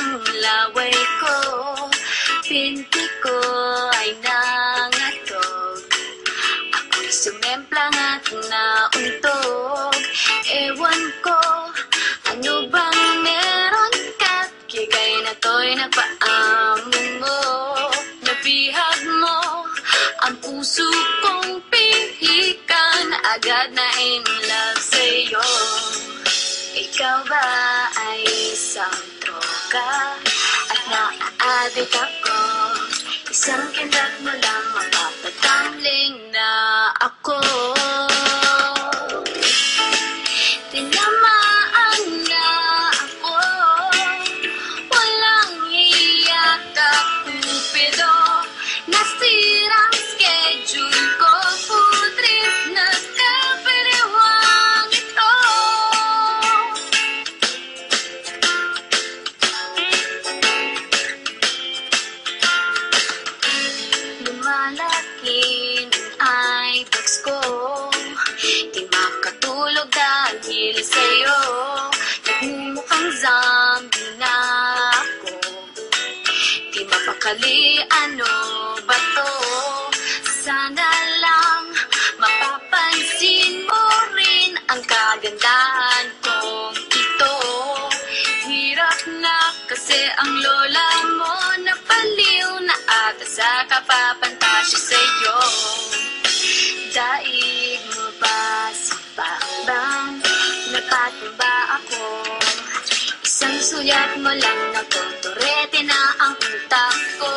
ang laway ko, pinti ko ay nangatog. Ako'y sumemplang at nauntog. Ewan ko, ano bang meron ka't kikay na to'y napaamon mo. Nabihag mo ang puso kong pihikan, agad na in love sa'yo. Ikaw ba ay isang droga at naa-addict ako? Isang kindat mo lang mapapatamling na ako. Tinamaan na ako, walang hiya ka, Cupido. Nasirang schedule ko, food trip na kapiriwang ito. Lumalaki ay bags ko, di makatulog dahil sa'yo. Nagmumukhang zombie na ako, di mapakali, ano ba to? Sana lang mapapansin mo rin ang kagandahan kong ito. Hirap na kasi ang lola mo, napaliw na ata sa kapapantasya sa'yo. Daig mo ba si Bakbang? Napatumba ako, isang sulyap mo lang, nagtotorete na ang utak ko.